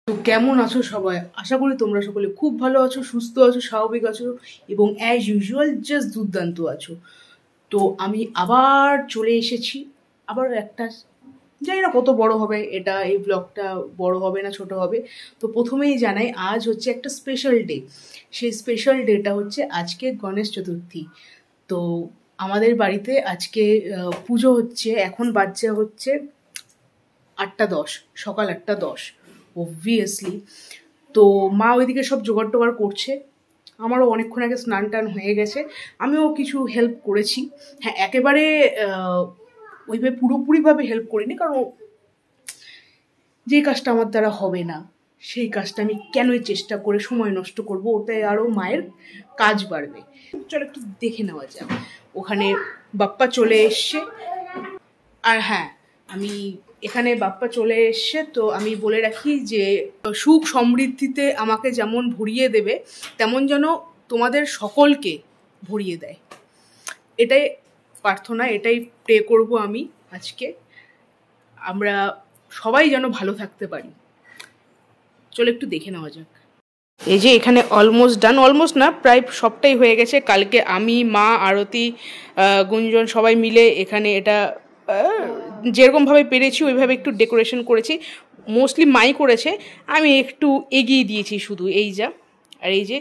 তো কেমন আছো সবাই? আশা করি তোমরা সকলে খুব ভালো আছো, সুস্থ আছো, স্বাভাবিক আছো এবং অ্যাজ ইউজুয়াল জাস্ট দুর্দান্ত আছো। তো আমি আবার চলে এসেছি, আবার একটা, জানি না কত বড় হবে এটা, এই ব্লগটা বড় হবে না ছোট হবে। তো প্রথমেই জানাই আজ হচ্ছে একটা স্পেশাল ডে। সেই স্পেশাল ডেটা হচ্ছে আজকে গণেশ চতুর্থী। তো আমাদের বাড়িতে আজকে পুজো হচ্ছে। এখন বাচ্চা হচ্ছে 8:10, সকাল 8:10 অবভিয়াসলি। তো মা ওইদিকে সব জোগাড় টোগাড় করছে। আমারও অনেকক্ষণ আগে স্নান টান হয়ে গেছে, আমিও কিছু হেল্প করেছি। হ্যাঁ, একেবারে ওইভাবে পুরোপুরিভাবে হেল্প করিনি, কারণ যে কাজটা আমার দ্বারা হবে না সেই কাজটা আমি কেনই চেষ্টা করে সময় নষ্ট করব, ওটাই আরও মায়ের কাজ বাড়বে। চলো একটু দেখে নেওয়া যাক। ওখানে বাপ্পা চলে এসছে। আর হ্যাঁ, আমি এখানে বাপ্পা চলে এসছে, তো আমি বলে রাখি যে সুখ সমৃদ্ধিতে আমাকে যেমন ভরিয়ে দেবে, তেমন যেন তোমাদের সকলকে ভরিয়ে দেয়, এটাই প্রার্থনা, এটাই প্রে করব আমি আজকে। আমরা সবাই যেন ভালো থাকতে পারি। চলো একটু দেখে নেওয়া যাক। এই যে এখানে অলমোস্ট ডান, অলমোস্ট না, প্রায় সবটাই হয়ে গেছে। কালকে আমি, মা, আরতি, গুঞ্জন সবাই মিলে এখানে এটা যেরকমভাবে পেরেছি ওইভাবে একটু ডেকোরেশন করেছি। মোস্টলি মাই করেছে, আমি একটু এগিয়ে দিয়েছি শুধু, এই যা। আর এই যে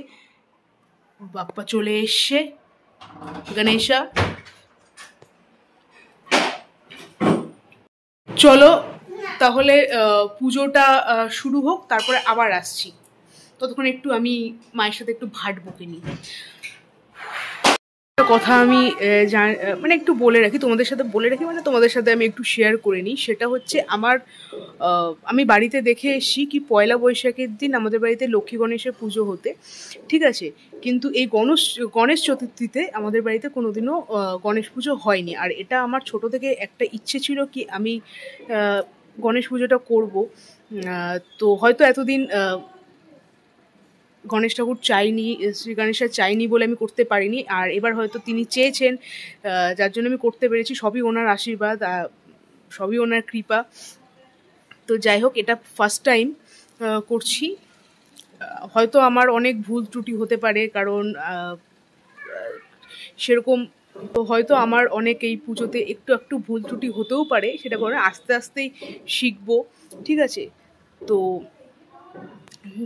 বাপ্পা চলে এসছে, গণেশা। চলো তাহলে পুজোটা শুরু হোক, তারপরে আবার আসছি। ততক্ষণ একটু আমি মায়ের সাথে একটু ভাট বকে নিই। কথা আমি মানে একটু বলে রাখি, তোমাদের সাথে বলে রাখি, মানে তোমাদের সাথে আমি একটু শেয়ার করে নিই। সেটা হচ্ছে আমি বাড়িতে দেখে এসেছি কি পয়লা বৈশাখের দিন আমাদের বাড়িতে লক্ষ্মী গণেশের পুজো হতে, ঠিক আছে, কিন্তু এই গণেশ চতুর্থীতে আমাদের বাড়িতে কোনোদিনও গণেশ পুজো হয়নি। আর এটা আমার ছোট থেকে একটা ইচ্ছে ছিল কি আমি গণেশ পুজোটা করবো। তো হয়তো এতদিন গণেশ ঠাকুর চাইনি, শ্রী গণেশা চাইনি বলে আমি করতে পারিনি। আর এবার হয়তো তিনি চেয়েছেন, যার জন্য আমি করতে পেরেছি। সবই ওনার আশীর্বাদ, সবই ওনার কৃপা। তো যাই হোক, এটা ফার্স্ট টাইম করছি। হয়তো আমার অনেক ভুল ত্রুটি হতে পারে, কারণ সেরকম হয়তো আমার অনেক এই পুজোতে একটু একটু ভুল ত্রুটি হতেও পারে, সেটা করে আস্তে আস্তেই শিখবো, ঠিক আছে। তো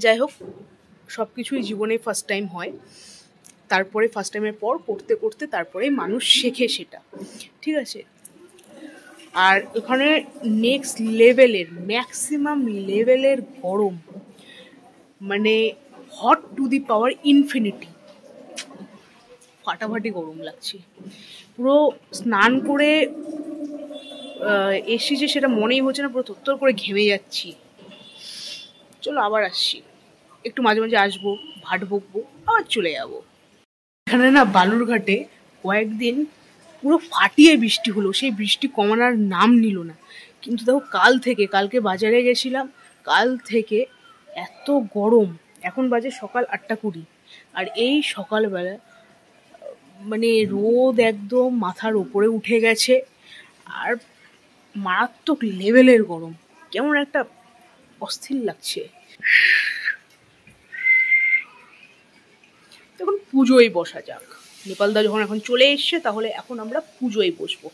যাই হোক, সব কিছুই জীবনে ফার্স্ট টাইম হয়, তারপরে ফার্স্ট টাইমের পর করতে করতে তারপরে মানুষ শেখে সেটা, ঠিক আছে। আর এখানে নেক্সট লেভেলের, ম্যাক্সিমাম লেভেলের গরম, মানে hot to the power infinity, ফাটাফাটি গরম লাগছে। পুরো স্নান করে এসি যে সেটা মনেই হচ্ছে না, পুরো থরথর করে ঘেমে যাচ্ছি। চলো আবার আসছি, একটু মাঝে মাঝে আসবো, ভাট বকবো, আবার চলে যাবো। এখানে না বালুরঘাটে কয়েকদিন পুরো ফাটিয়ে বৃষ্টি হলো, সেই বৃষ্টি কমানোর নাম নিল না। কিন্তু দেখো কালকে বাজারে গেছিলাম, কাল থেকে এত গরম। এখন বাজে সকাল 8:20, আর এই সকালবেলা মানে রোদ একদম মাথার উপরে উঠে গেছে, আর মারাত্মক লেভেলের গরম, কেমন একটা অস্থির লাগছে। এখন পুজোয় বসা যাক। নেপালদা যখন এখন চলে এসছে, তাহলে এখন আমরা পুজোয় বসবো।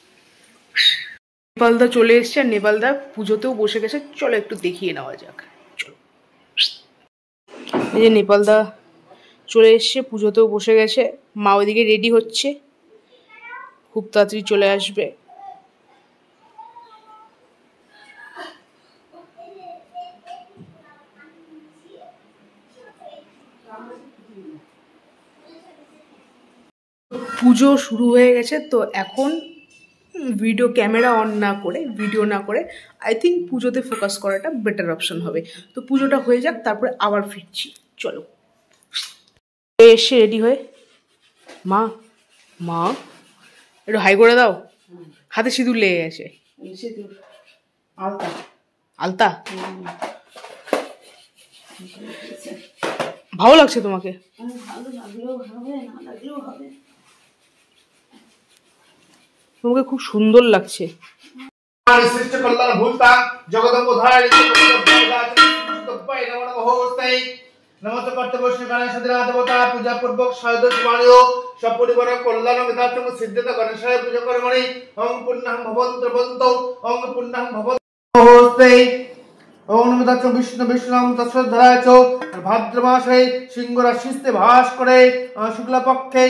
নেপালদা চলে এসছে, আর নেপালদা পুজোতেও বসে গেছে। চলো একটু দেখিয়ে নেওয়া যাক। চলো, এই যে নেপালদা চলে এসছে, পুজোতেও বসে গেছে। মা ওইদিকে রেডি হচ্ছে, খুব তাড়াতাড়ি চলে আসবে। পুজো শুরু হয়ে গেছে, তো এখন ক্যামেরা অন না করে, ভিডিও না করে, আই থিঙ্ক পুজোতে ফোকাস করাটা বেটার অপশন হবে। তো পুজোটা হয়ে যাক, তারপরে আবার ফিরছি। চলো, এসে রেডি হয়ে। মা মা একটু হাই করে দাও, হাতে সিঁদুর লেগে গেছে। আলতা ভালো লাগছে তোমাকে? তোমাকে খুব সুন্দর লাগছে। জগদম্ব নমস্তে নমস্তে কর্তব্য শ্রী গণেশ দেবতা পূজা পূর্বক সয়দোষ মানিও সপরিবার কল্যাণ বিধাতং সিদ্ধিত গণেশায় পূজা কর্মণি ওং পুণ্যং ভবন্তু বন্ত ওং পুণ্যং ভবন্তু নমস্তে ওং নমো তৎ বিষ্ণু বিষ্ণুম তৎসদ্ধরায় চ ভাদ্র মাসে সিংহ রাশিতে ভাস করে শুক্লা পক্ষে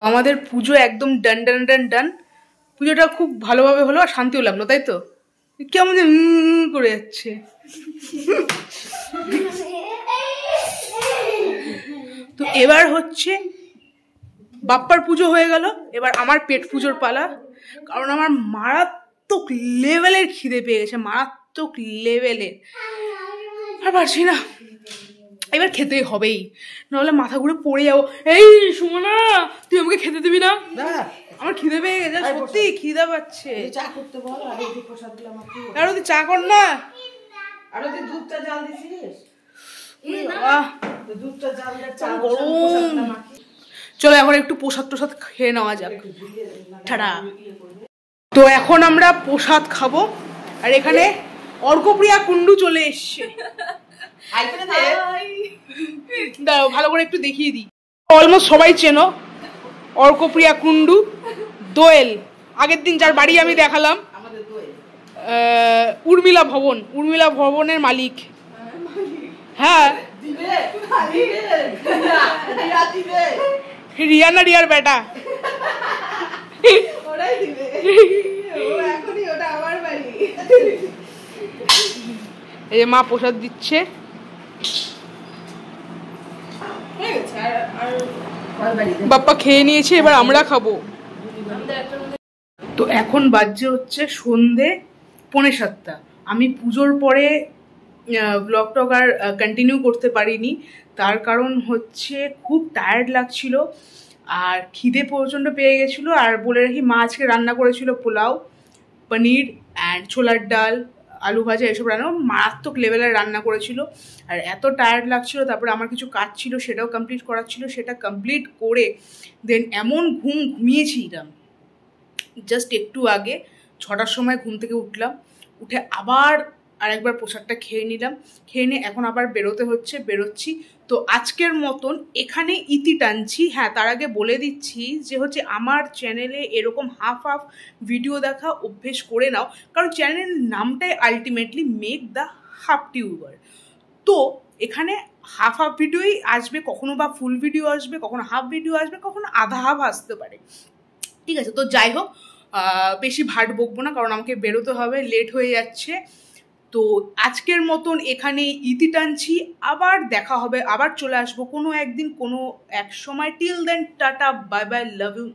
আমাদের পুজো একদম ডান ডান ডান ডান। পুজোটা খুব ভালোভাবে হলো আর শান্তিও লাগলো, তাই তো? কেমন করে যাচ্ছে। তো এবার হচ্ছে বাপ্পার পুজো হয়ে গেল, এবার আমার পেট পুজোর পালা। কারণ আমার মারাত্মক লেভেলের খিদে পেয়ে গেছে, মারাত্মক লেভেলের, আর পারছি না, এবার খেতে হবেই, নাহলে মাথা ঘুরে পড়ে যাবো। এই সুমনা, তুই আমাকে খেতে দিবি না? আমার খিদে পেয়ে গেছে, সত্যি খিদে পাচ্ছে। চা করতে বল, আর এই প্রসাদ গুলো আমাকে আর তুই চা কর না। আর তুই দুধটা জাল দিছিস? দুধটা জাল দিয়ে চা গরম। চলো এখন একটু প্রসাদ টোসাদ খেয়ে নেওয়া যাক। টাটা। তো এখন আমরা প্রসাদ খাবো, আর এখানে অর্কপ্রিয়া কুন্ডু চলে এসছে। দাঁড়াও ভালো করে একটু দেখিয়ে দিই। অলমোস্ট সবাই চেনো অর্কপ্রিয়া কুন্ডু, দোয়েল। আগের দিন যার বাড়ি আমি দেখালাম, উর্মিলা ভবন, উর্মিলা ভবনের মালিক। হ্যাঁ, রিয়া না রিয়ার বেটা। এই যে মা প্রসাদ দিচ্ছে। বাপ্পা খেয়ে নিয়েছে, এবার আমরা খাবো। তো এখন বাজছে হচ্ছে সন্ধে 6:45। আমি পুজোর পরে ব্লগ টক আর কন্টিনিউ করতে পারিনি, তার কারণ হচ্ছে খুব টায়ার্ড লাগছিল আর খিদে প্রচণ্ড পেয়ে গেছিলো। আর বলে রাখি, মা আজকে রান্না করেছিল পোলাও, পনির অ্যান্ড ছোলার ডাল, আলু ভাজা, এসব রান্না মারাত্মক লেভেলের রান্না করেছিল। আর এত টায়ার্ড লাগছিল, তারপরে আমার কিছু কাজ ছিল সেটাও কমপ্লিট করার ছিল, সেটা কমপ্লিট করে দেন এমন ঘুমিয়েছিলাম। জাস্ট একটু আগে 6টার সময় ঘুম থেকে উঠলাম, উঠে আবার আরেকবার প্রসাদটা খেয়ে নিলাম, খেয়ে নিয়ে এখন আবার বেরোচ্ছি। তো আজকের মতন এখানে ইতি টানছি। হ্যাঁ, তার আগে বলে দিচ্ছি যে হচ্ছে আমার চ্যানেলে এরকম হাফ হাফ ভিডিও দেখা অভ্যেস করে নাও, কারণ চ্যানেলের নামটাই ultimately make the half tuber. তো এখানে হাফ হাফ ভিডিওই আসবে, কখনো বা ফুল ভিডিও আসবে, কখনো হাফ ভিডিও আসবে, কখনো আধা হাফ আসতে পারে, ঠিক আছে? তো যাই হোক, বেশি ভাট বকবো না, কারণ আমাকে বেরোতে হবে, লেট হয়ে যাচ্ছে। তো আজকের মতন এখানে ইতি টানছি, আবার দেখা হবে, আবার চলে আসবো কোনো একদিন, কোনো এক সময়। Till then tata, bye bye, love you.